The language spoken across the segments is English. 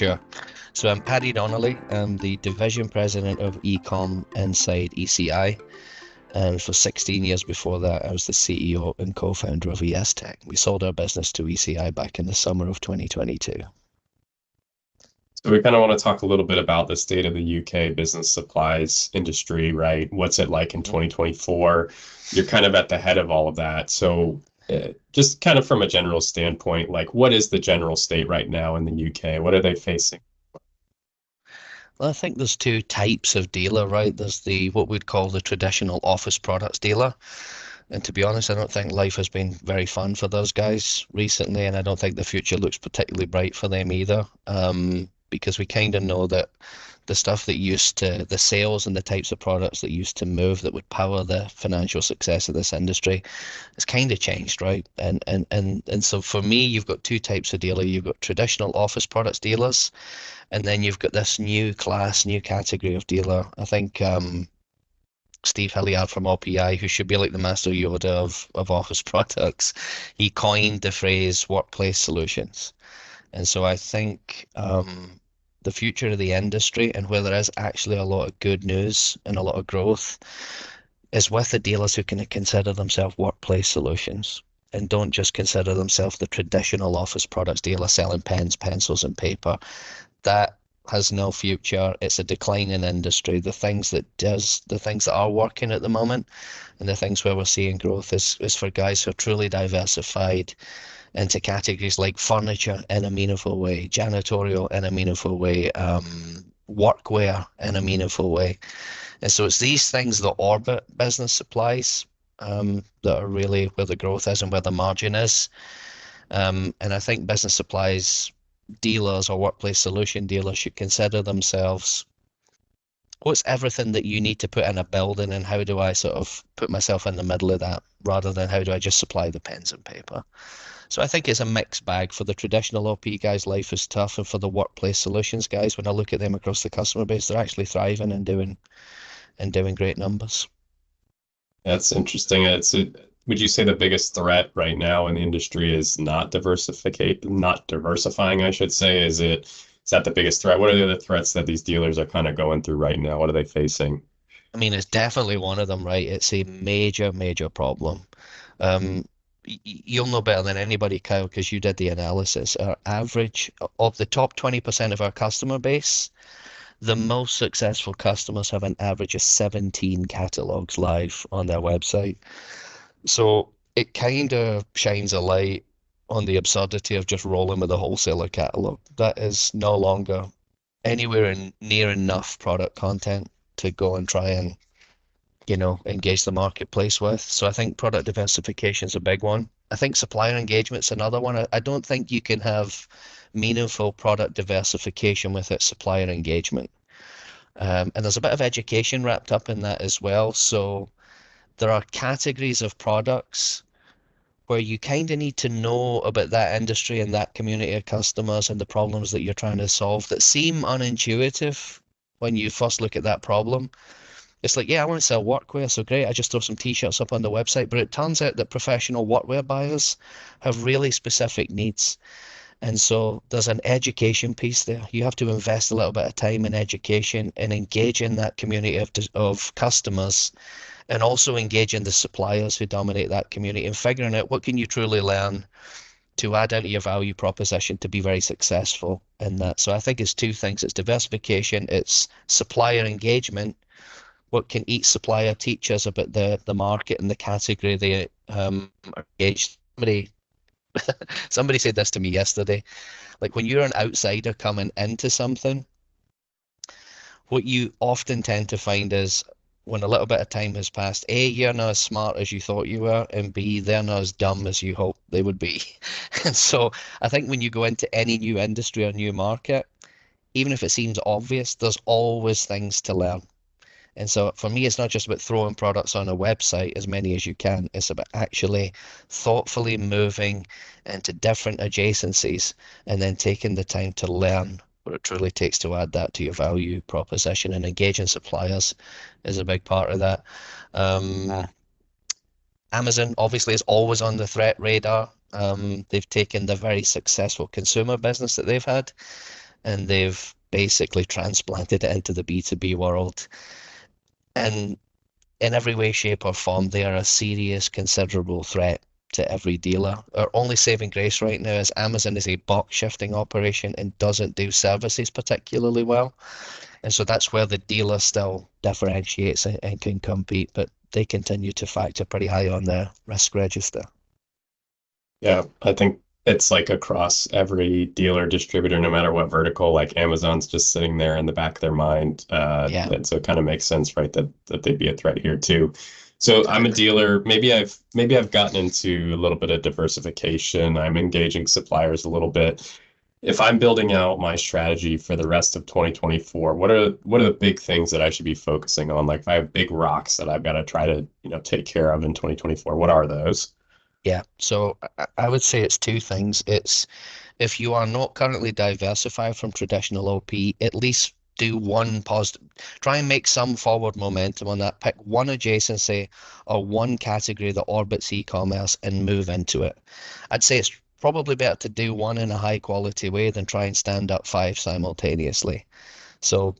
sure. So I'm Paddy Donnelly. I'm the division president of Ecom inside ECI. And for 16 years before that, I was the CEO and co-founder of ES Tech. We sold our business to ECI back in the summer of 2022. So we kind of want to talk a little bit about the state of the UK business supplies industry, right? What's it like in 2024? You're kind of at the head of all of that. So just kind of from a general standpoint, like what is the general state right now in the UK? What are they facing? Well, I think there's two types of dealer, right? There's the what we'd call the traditional office products dealer. And to be honest, I don't think life has been very fun for those guys recently, and I don't think the future looks particularly bright for them either. Because we kind of know that the stuff that used to, the sales and the types of products that used to move that would power the financial success of this industry has kind of changed, right? And so for me, you've got two types of dealer. You've got traditional office products dealers, and then you've got this new class, new category of dealer. I think Steve Hilliard from OPI, who should be like the Master Yoda of office products, he coined the phrase workplace solutions. And so I think the future of the industry and where there is actually a lot of good news and a lot of growth is with the dealers who can consider themselves workplace solutions and don't just consider themselves the traditional office products dealer selling pens, pencils, and paper. That has no future. It's a declining industry. The things that are working at the moment and the things where we're seeing growth is for guys who are truly diversified into categories like furniture in a meaningful way, janitorial in a meaningful way, workwear in a meaningful way. And so it's these things that orbit business supplies that are really where the growth is and where the margin is. And I think business supplies dealers or workplace solution dealers should consider themselves what's everything that you need to put in a building and how do I sort of put myself in the middle of that rather than how do I just supply the pens and paper. So I think it's a mixed bag. For the traditional OP guys, life is tough, and for the workplace solutions guys, when I look at them across the customer base, they're actually thriving and doing great numbers. That's interesting. Would you say the biggest threat right now in the industry is not diversifying, I should say? Is that the biggest threat? What are the other threats that these dealers are kind of going through right now? What are they facing? I mean, it's definitely one of them, right? It's a major, major problem. Um, you'll know better than anybody, Kyle, because you did the analysis. Our average of the top 20% of our customer base, the most successful customers have an average of 17 catalogs live on their website. So it kind of shines a light on the absurdity of just rolling with a wholesaler catalog. That is no longer anywhere near enough product content to go and try and engage the marketplace with. So I think product diversification is a big one. I think supplier engagement's another one. I don't think you can have meaningful product diversification without supplier engagement. And there's a bit of education wrapped up in that as well. So there are categories of products where you kind of need to know about that industry and that community of customers and the problems that you're trying to solve that seem unintuitive when you first look at that problem. It's like, yeah, I want to sell workwear, so great, I just throw some t-shirts up on the website. But it turns out that professional workwear buyers have really specific needs. And so there's an education piece there. You have to invest a little bit of time in education and engage in that community of customers and also engage in the suppliers who dominate that community and figuring out what can you truly learn to add onto your value proposition to be very successful in that. So I think it's two things. It's diversification, it's supplier engagement. What can each supplier teach us about the market and the category they are engaged? Somebody said this to me yesterday. Like when you're an outsider coming into something, what you often tend to find is when a little bit of time has passed, A, you're not as smart as you thought you were, and B, they're not as dumb as you hoped they would be. And so I think when you go into any new industry or new market, even if it seems obvious, there's always things to learn. And so for me, it's not just about throwing products on a website, as many as you can. It's about actually thoughtfully moving into different adjacencies and then taking the time to learn what it truly takes to add that to your value proposition, and engaging suppliers is a big part of that. Um, Amazon obviously is always on the threat radar. They've taken the very successful consumer business that they've had and they've basically transplanted it into the B2B world. And in every way, shape, or form, they are a serious, considerable threat to every dealer. Our only saving grace right now is Amazon is a box shifting operation and doesn't do services particularly well. And so that's where the dealer still differentiates and can compete, but they continue to factor pretty high on their risk register. Yeah, I think it's like across every dealer distributor, no matter what vertical, like Amazon's just sitting there in the back of their mind. Yeah, And so it kind of makes sense, right, that they'd be a threat here too. So I'm a exactly. dealer. Maybe I've gotten into a little bit of diversification. I'm engaging suppliers a little bit. If I'm building out my strategy for the rest of 2024, what are the big things that I should be focusing on? Like if I have big rocks that I've got to try to, take care of in 2024, what are those? Yeah, so I would say it's two things. It's if you are not currently diversified from traditional OP, at least do one positive, try and make some forward momentum on that. Pick one adjacency or one category that orbits e-commerce and move into it. I'd say it's probably better to do one in a high quality way than try and stand up five simultaneously. So,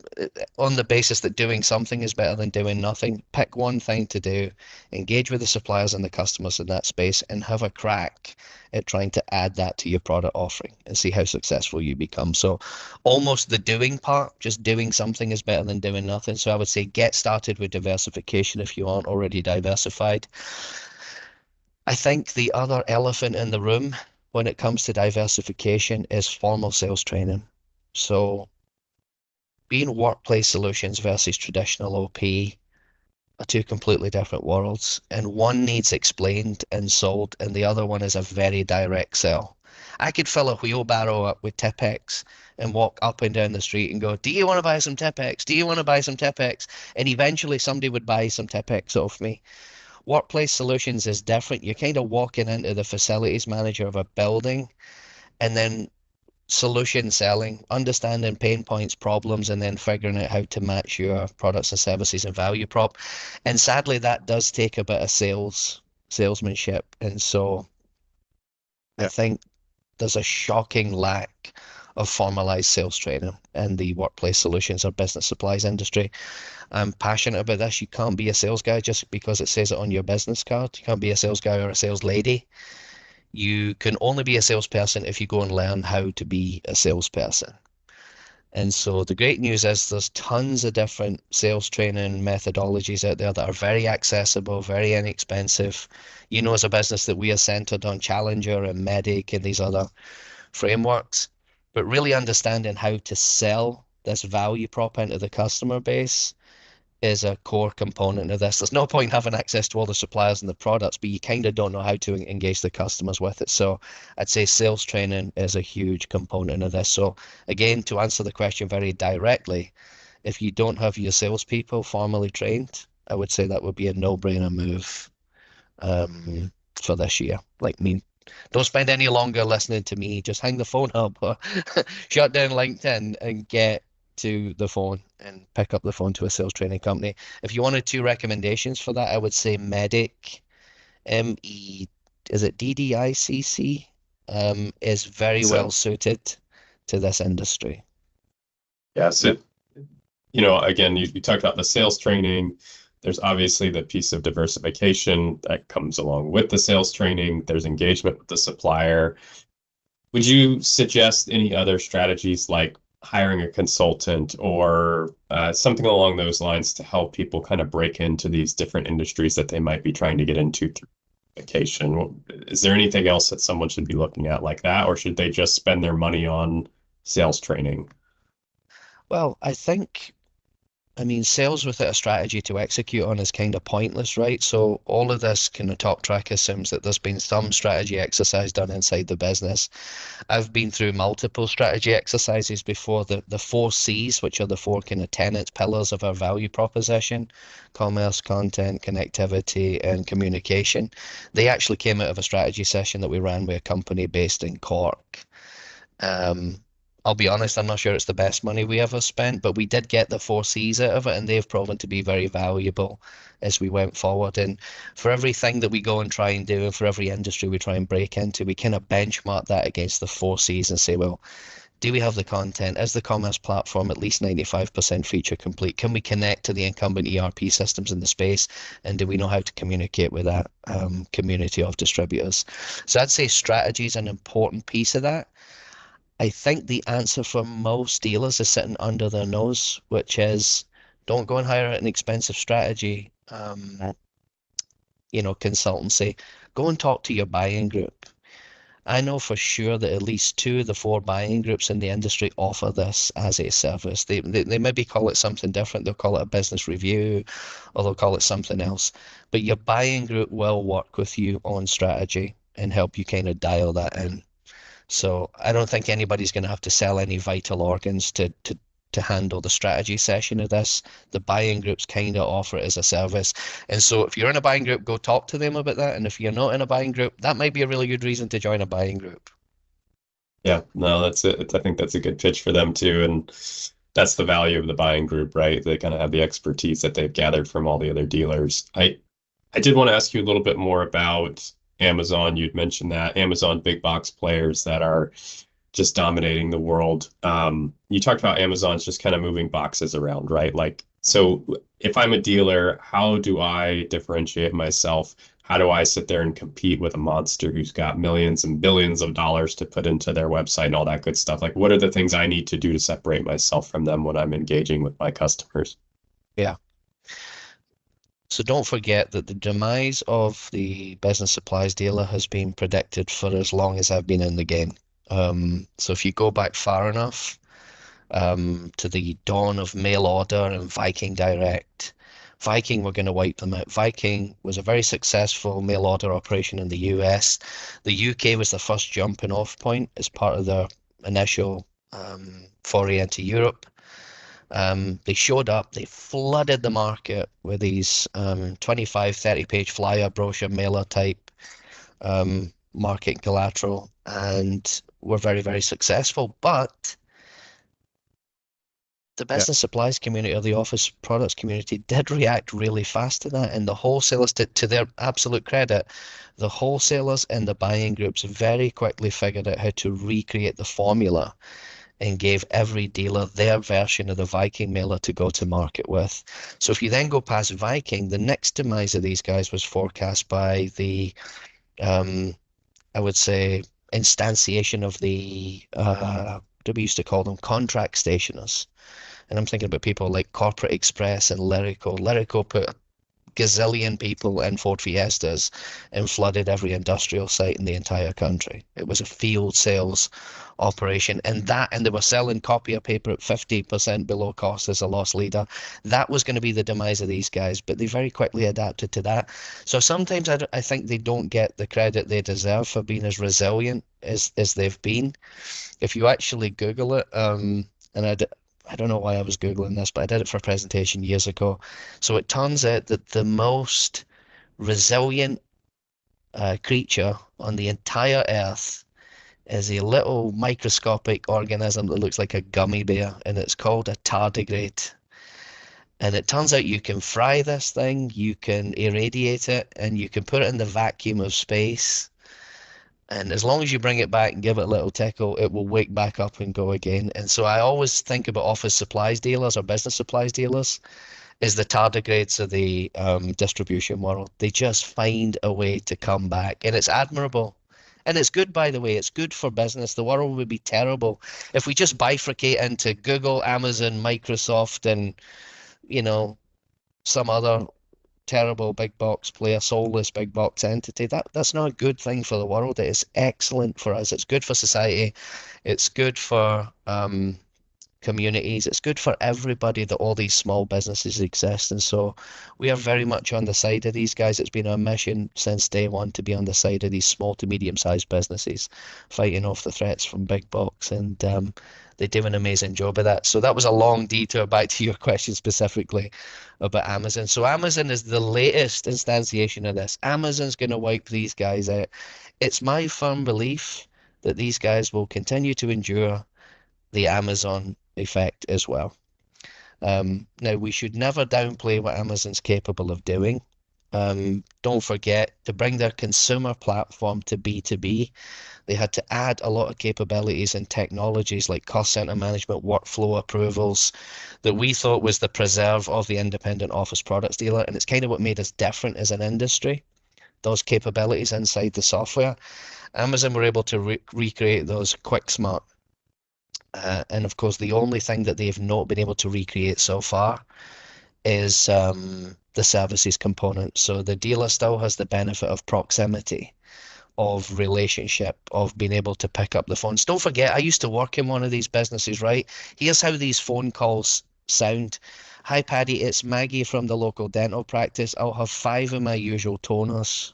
on the basis that doing something is better than doing nothing, pick one thing to do, engage with the suppliers and the customers in that space, and have a crack at trying to add that to your product offering and see how successful you become. So, almost the doing part, just doing something is better than doing nothing. So, I would say get started with diversification if you aren't already diversified. I think the other elephant in the room when it comes to diversification is formal sales training. So, being workplace solutions versus traditional OP are two completely different worlds, and one needs explained and sold, and the other one is a very direct sell. I could fill a wheelbarrow up with Tipex and walk up and down the street and go, "Do you want to buy some Tipex? Do you want to buy some Tipex?" And eventually somebody would buy some Tipex off me. Workplace solutions is different. You're kind of walking into the facilities manager of a building and then solution selling, understanding pain points, problems, and then figuring out how to match your products and services and value prop. And sadly, that does take a bit of salesmanship. And so I Yeah. think there's a shocking lack of formalized sales training in the workplace solutions or business supplies industry. I'm passionate about this. You can't be a sales guy just because it says it on your business card. You can't be a sales guy or a sales lady. You can only be a salesperson if you go and learn how to be a salesperson. And so the great news is there's tons of different sales training methodologies out there that are very accessible, very inexpensive. You know, as a business that we are centered on Challenger and Medic and these other frameworks, but really understanding how to sell this value prop into the customer base is a core component of this. There's no point having access to all the suppliers and the products, but you kind of don't know how to engage the customers with it. So I'd say sales training is a huge component of this. So again, to answer the question very directly, if you don't have your salespeople formally trained, I would say that would be a no-brainer move for this year. Like me, don't spend any longer listening to me. Just hang the phone up or shut down LinkedIn and get to the phone and pick up the phone to a sales training company. If you wanted two recommendations for that, I would say Medic, M-E, is it DDICC, is very well So, suited to this industry. yeah, so again, you talked about the sales training. There's obviously the piece of diversification that comes along with the sales training. There's engagement with the supplier. Would you suggest any other strategies like hiring a consultant or something along those lines to help people kind of break into these different industries that they might be trying to get into through vacation? Is there anything else that someone should be looking at like that, or should they just spend their money on sales training? Well, I mean, sales without a strategy to execute on is kind of pointless, right? So all of this kind of talk track assumes that there's been some strategy exercise done inside the business. I've been through multiple strategy exercises before. The four C's, which are the four kind of tenets, pillars of our value proposition, commerce, content, connectivity, and communication. They actually came out of a strategy session that we ran with a company based in Cork. Um, I'll be honest, I'm not sure it's the best money we ever spent, but we did get the four C's out of it, and they've proven to be very valuable as we went forward. And for everything that we go and try and do, and for every industry we try and break into, we kind of benchmark that against the four C's and say, well, Do we have the content? Is the commerce platform at least 95% feature complete? Can we connect to the incumbent ERP systems in the space? And do we know how to communicate with that community of distributors? So I'd say strategy is an important piece of that. I think the answer for most dealers is sitting under their nose, which is don't go and hire an expensive strategy, consultancy. Go and talk to your buying group. I know for sure that at least two of the four buying groups in the industry offer this as a service. They maybe call it something different. They'll call it a business review or they'll call it something else. But your buying group will work with you on strategy and help you kind of dial that in. So I don't think anybody's going to have to sell any vital organs to handle the strategy session of this. The buying groups kind of offer it as a service. And so if you're in a buying group, go talk to them about that. And if you're not in a buying group, that might be a really good reason to join a buying group. Yeah, no, that's it. I think that's a good pitch for them too. And that's the value of the buying group, right? They kind of have the expertise that they've gathered from all the other dealers. I did want to ask you a little bit more about Amazon. You'd mentioned that Amazon big box players that are just dominating the world. You talked about Amazon's just kind of moving boxes around, right? Like, so if I'm a dealer, how do I differentiate myself? How do I sit there and compete with a monster who's got millions and billions of dollars to put into their website and all that good stuff? Like, what are the things I need to do to separate myself from them when I'm engaging with my customers? Yeah. So don't forget that the demise of the business supplies dealer has been predicted for as long as I've been in the game. So if you go back far enough, to the dawn of mail order and Viking Direct. Viking were going to wipe them out. Viking was a very successful mail order operation in the US. The UK was the first jumping off point as part of their initial foray into Europe. They showed up, they flooded the market with these 25, 30-page flyer brochure mailer type market collateral and were very, very successful. But the Yeah. business supplies community or the office products community did react really fast to that. And the wholesalers, to their absolute credit, the wholesalers and the buying groups very quickly figured out how to recreate the formula and gave every dealer their version of the Viking mailer to go to market with. So if you then go past Viking, the next demise of these guys was forecast by the, I would say, instantiation of the, what we used to call them, contract stationers. And I'm thinking about people like Corporate Express and Lyrico. Lyrico put a gazillion people in Ford Fiestas and flooded every industrial site in the entire country. It was a field sales operation. And they were selling copier paper at 50% below cost as a loss leader. That was going to be the demise of these guys, but they very quickly adapted to that. So sometimes I think they don't get the credit they deserve for being as resilient as they've been. If you actually Google it, and I don't know why I was Googling this, but I did it for a presentation years ago. So it turns out that the most resilient creature on the entire earth is a little microscopic organism that looks like a gummy bear, and it's called a tardigrade. And it turns out you can fry this thing, you can irradiate it, and you can put it in the vacuum of space. And as long as you bring it back and give it a little tickle, it will wake back up and go again. And so I always think about office supplies dealers or business supplies dealers as the tardigrades of the distribution world. They just find a way to come back, and it's admirable. And it's good, by the way. It's good for business. The world would be terrible if we just bifurcate into Google, Amazon, Microsoft, and some other terrible big box player, soulless big box entity. That's not a good thing for the world. It is excellent for us. It's good for society. It's good for communities. It's good for everybody that all these small businesses exist. And so we are very much on the side of these guys. It's been our mission since day one to be on the side of these small to medium-sized businesses, fighting off the threats from big box. And they do an amazing job of that. So that was a long detour back to your question specifically about Amazon. So Amazon is the latest instantiation of this. Amazon's going to wipe these guys out. It's my firm belief that these guys will continue to endure the Amazon effect as well. Now, we should never downplay what Amazon's capable of doing. Don't forget to bring their consumer platform to B2B. They had to add a lot of capabilities and technologies like cost center management, workflow approvals that we thought was the preserve of the independent office products dealer. And it's kind of what made us different as an industry, those capabilities inside the software. Amazon were able to recreate those quick, smart. And of course, the only thing that they've not been able to recreate so far is the services component. So the dealer still has the benefit of proximity, of relationship, of being able to pick up the phones. Don't forget, I used to work in one of these businesses, right? Here's how these phone calls sound. Hi, Paddy, it's Maggie from the local dental practice. I'll have 5 of my usual toners.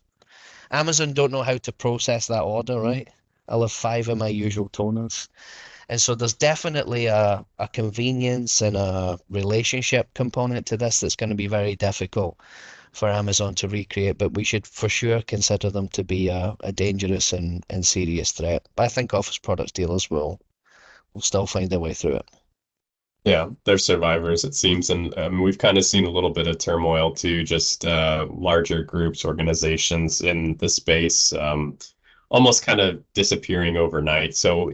Amazon don't know how to process that order, right? I'll have 5 of my usual toners. And so there's definitely a convenience and a relationship component to this that's going to be very difficult for Amazon to recreate, but we should for sure consider them to be a dangerous and serious threat. But I think office products dealers will still find their way through it. Yeah, they're survivors, it seems. And we've kind of seen a little bit of turmoil too, just larger groups, organizations in the space, almost kind of disappearing overnight. So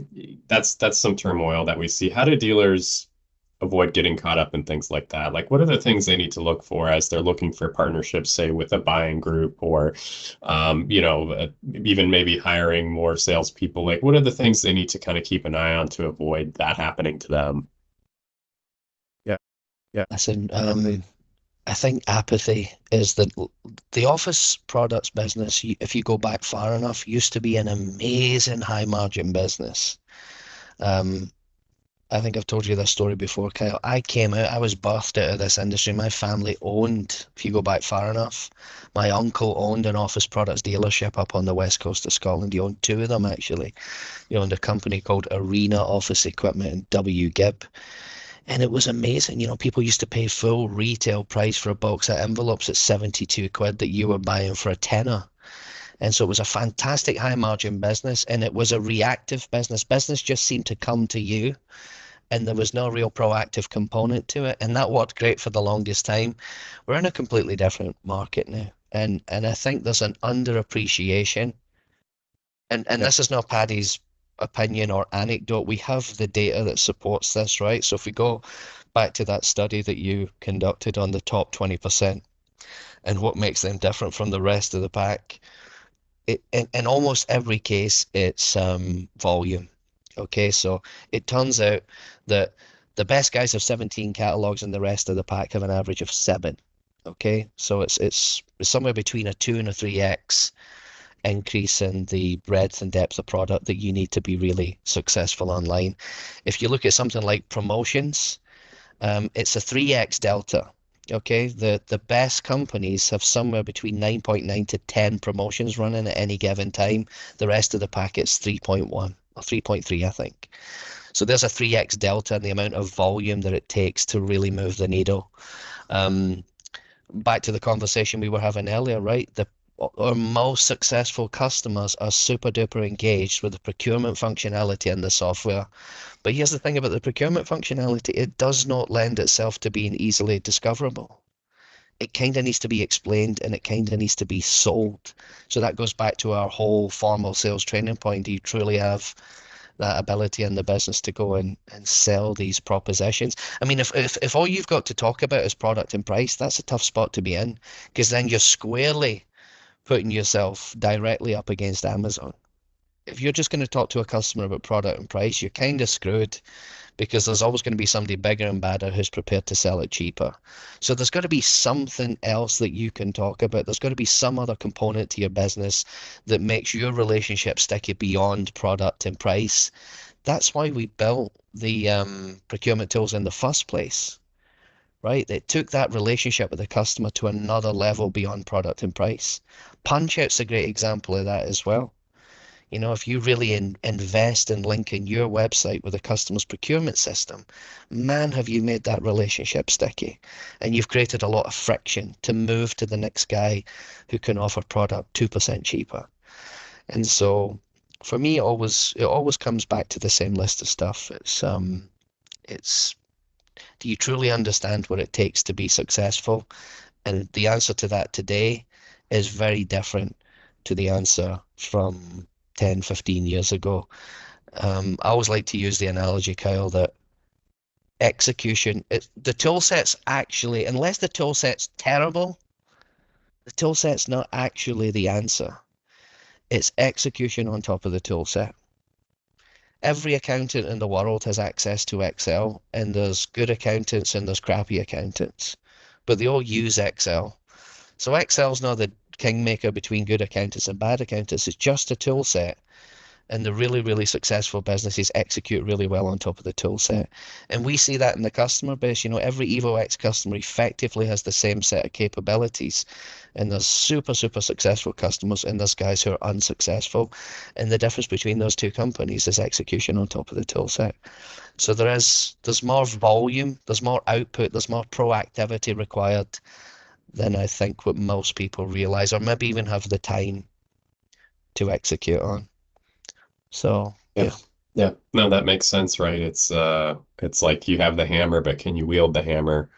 that's some turmoil that we see. How do dealers avoid getting caught up in things like that? Like, what are the things they need to look for as they're looking for partnerships, say with a buying group or, even maybe hiring more salespeople? Like, what are the things they need to kind of keep an eye on to avoid that happening to them? Yeah, yeah. Listen, Definitely. I think apathy is the office products business, if you go back far enough, used to be an amazing high margin business. Um, I think I've told you this story before, Kyle. I came out, I was birthed out of this industry. My family owned, if you go back far enough, my uncle owned an office products dealership up on the west coast of Scotland. He owned 2 of them, actually. He owned a company called Arena Office Equipment in W. Gibb. And it was amazing. People used to pay full retail price for a box of envelopes at 72 quid that you were buying for a tenner. And so it was a fantastic high margin business, and it was a reactive business. Business just seemed to come to you, and there was no real proactive component to it. And that worked great for the longest time. We're in a completely different market now. And I think there's an underappreciation. And Yeah, this is not Paddy's opinion or anecdote. We have the data that supports this, right? So if we go back to that study that you conducted on the top 20% and what makes them different from the rest of the pack, in almost every case, it's volume. Okay, so it turns out that the best guys have 17 catalogs and the rest of the pack have an average of 7. Okay, so it's somewhere between a 2 and a 3x increase in the breadth and depth of product that you need to be really successful online. If you look at something like promotions, it's a 3x delta. Okay, the best companies have somewhere between 9.9 to 10 promotions running at any given time. The rest of the packet's 3.1 or 3.3, I think. So there's a 3x delta in the amount of volume that it takes to really move the needle. Um, Back to the conversation we were having earlier, right? Our most successful customers are super duper engaged with the procurement functionality in the software. But here's the thing about the procurement functionality, it does not lend itself to being easily discoverable. It kind of needs to be explained and it kind of needs to be sold. So that goes back to our whole formal sales training point. Do you truly have that ability in the business to go and sell these propositions? I mean, if all you've got to talk about is product and price, that's a tough spot to be in because then you're squarely putting yourself directly up against Amazon. If you're just going to talk to a customer about product and price, you're kind of screwed because there's always going to be somebody bigger and badder who's prepared to sell it cheaper. So there's got to be something else that you can talk about. There's got to be some other component to your business that makes your relationship sticky beyond product and price. That's why we built the procurement tools in the first place, right? It took that relationship with the customer to another level beyond product and price. Punch Out's a great example of that as well. If you really invest in linking your website with a customer's procurement system, man, have you made that relationship sticky. And you've created a lot of friction to move to the next guy who can offer product 2% cheaper. And so for me, it always comes back to the same list of stuff. It's do you truly understand what it takes to be successful? And the answer to that today is very different to the answer from 10, 15 years ago. I always like to use the analogy, Kyle, that the tool set's actually, unless the tool set's terrible, the tool set's not actually the answer. It's execution on top of the tool set. Every accountant in the world has access to Excel, and there's good accountants and there's crappy accountants, but they all use Excel. So Excel's not the kingmaker between good accountants and bad accountants. It's just a tool set. And the really, really successful businesses execute really well on top of the tool set. And we see that in the customer base. Every EvoX customer effectively has the same set of capabilities. And there's super, super successful customers, and there's guys who are unsuccessful. And the difference between those two companies is execution on top of the tool set. So there's more volume, there's more output, there's more proactivity required than I think what most people realize, or maybe even have the time to execute on. So Yeah. Yeah. No, that makes sense, right? It's like you have the hammer, but can you wield the hammer?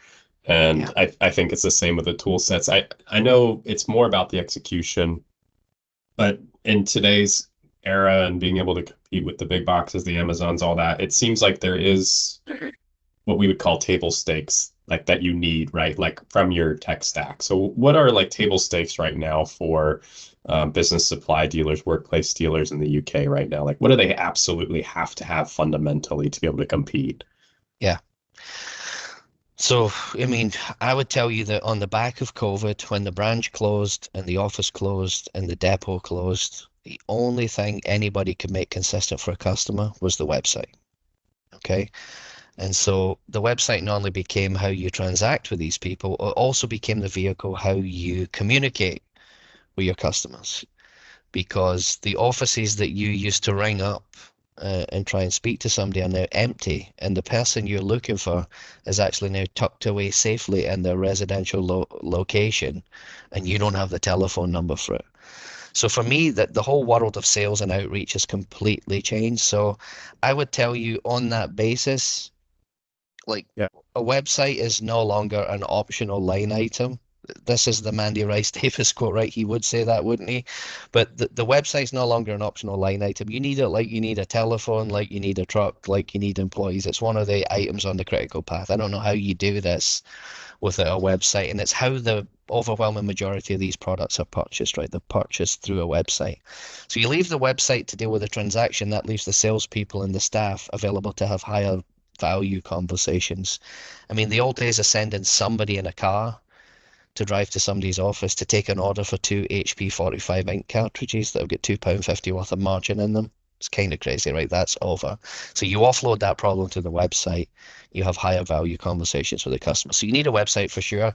And yeah, I think it's the same with the tool sets. I know it's more about the execution, but in today's era and being able to compete with the big boxes, the Amazons, all that, it seems like there is what we would call table stakes, like that you need, right? Like from your tech stack. So what are like table stakes right now for business supply dealers, workplace dealers in the UK right now? Like what do they absolutely have to have fundamentally to be able to compete? yeah. So, I mean, I would tell you that on the back of COVID, when the branch closed and the office closed and the depot closed, the only thing anybody could make consistent for a customer was the website. Okay. And so the website not only became how you transact with these people, it also became the vehicle how you communicate with your customers. Because the offices that you used to ring up and try and speak to somebody are now empty, and the person you're looking for is actually now tucked away safely in their residential location, and you don't have the telephone number for it. So for me, that the whole world of sales and outreach has completely changed. So I would tell you on that basis, like Yeah. a website is no longer an optional line item. This is the Mandy Rice Davis quote, right? He would say that, wouldn't he? But the website's no longer an optional line item. You need it like you need a telephone, like you need a truck, like you need employees. It's one of the items on the critical path. I don't know how you do this without a website, and it's how the overwhelming majority of these products are purchased, right? They're purchased through a website. So you leave the website to deal with the transaction, that leaves the salespeople and the staff available to have higher value conversations. I mean, the old days of sending somebody in a car to drive to somebody's office to take an order for two HP 45 ink cartridges that have got £2.50 worth of margin in them. It's kind of crazy, right? That's over. So you offload that problem to the website, you have higher value conversations with the customer. So you need a website for sure.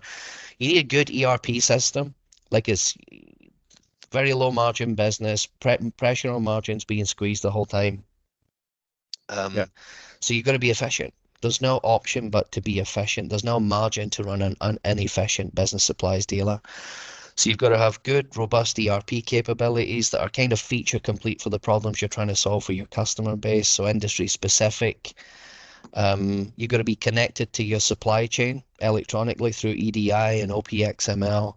You need a good ERP system. Like it's very low margin business, pressure on margins being squeezed the whole time. Yeah. So you've got to be efficient. There's no option but to be efficient. There's no margin to run an inefficient business supplies dealer. So you've got to have good, robust ERP capabilities that are kind of feature complete for the problems you're trying to solve for your customer base. So industry specific. You've got to be connected to your supply chain electronically through EDI and OPXML.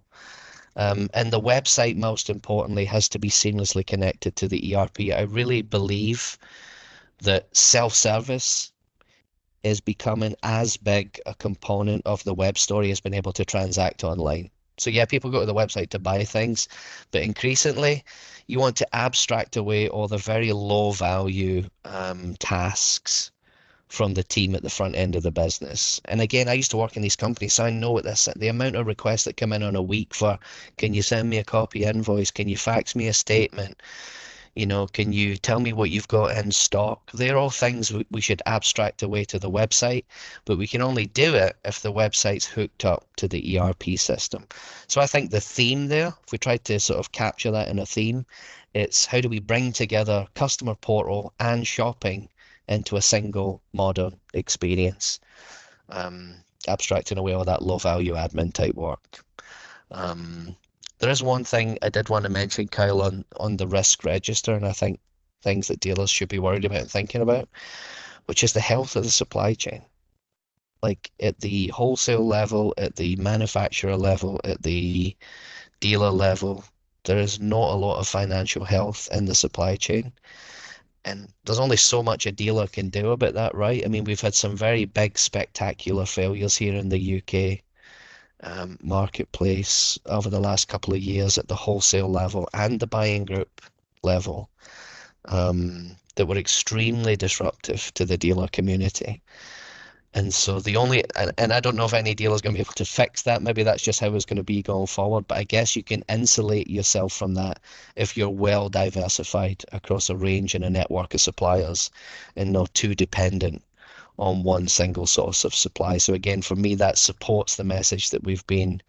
And the website, most importantly, has to be seamlessly connected to the ERP. I really believe that self-service is becoming as big a component of the web story as being able to transact online. So yeah, people go to the website to buy things, but increasingly you want to abstract away all the very low value tasks from the team at the front end of the business. And again, I used to work in these companies, so I know what this, the amount of requests that come in on a week for, can you send me a copy invoice? Can you fax me a statement? Can you tell me what you've got in stock? They're all things we should abstract away to the website, but we can only do it if the website's hooked up to the ERP system. So I think the theme there, if we try to sort of capture that in a theme, it's how do we bring together customer portal and shopping into a single modern experience, abstracting away all that low value admin type work. There is one thing I did want to mention, Kyle, on the risk register, and I think things that dealers should be worried about and thinking about, which is the health of the supply chain. Like at the wholesale level, at the manufacturer level, at the dealer level, there is not a lot of financial health in the supply chain. And there's only so much a dealer can do about that, right? I mean, we've had some very big, spectacular failures here in the UK marketplace over the last couple of years at the wholesale level and the buying group level that were extremely disruptive to the dealer community. And so the only, and I don't know if any dealer is going to be able to fix that. Maybe that's just how it's going to be going forward. But I guess you can insulate yourself from that if you're well diversified across a range and a network of suppliers and not too dependent on one single source of supply. So again, for me, that supports the message that we've been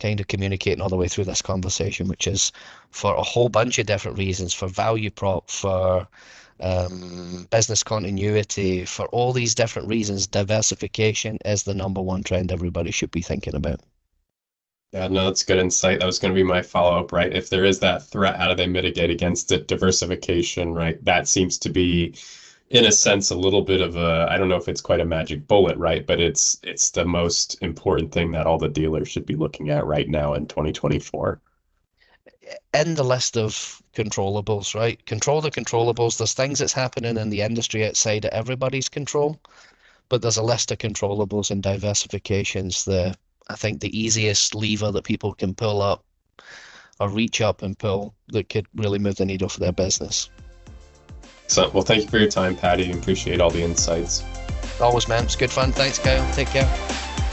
kind of communicating all the way through this conversation, which is for a whole bunch of different reasons, for value prop, for business continuity, for all these different reasons, diversification is the number one trend everybody should be thinking about. Yeah, no, that's good insight. That was going to be my follow-up, right? If there is that threat, how do they mitigate against it? Diversification, right? That seems to be, in a sense, a little bit of a, I don't know if it's quite a magic bullet, right? But it's the most important thing that all the dealers should be looking at right now in 2024. In the list of controllables, right? Control the controllables. There's things that's happening in the industry outside of everybody's control, but there's a list of controllables and diversifications. I think the easiest lever that people can pull up or reach up and pull that could really move the needle for their business. So, well, thank you for your time, Paddy. Appreciate all the insights. Always, man. It's good fun. Thanks, Kyle. Take care.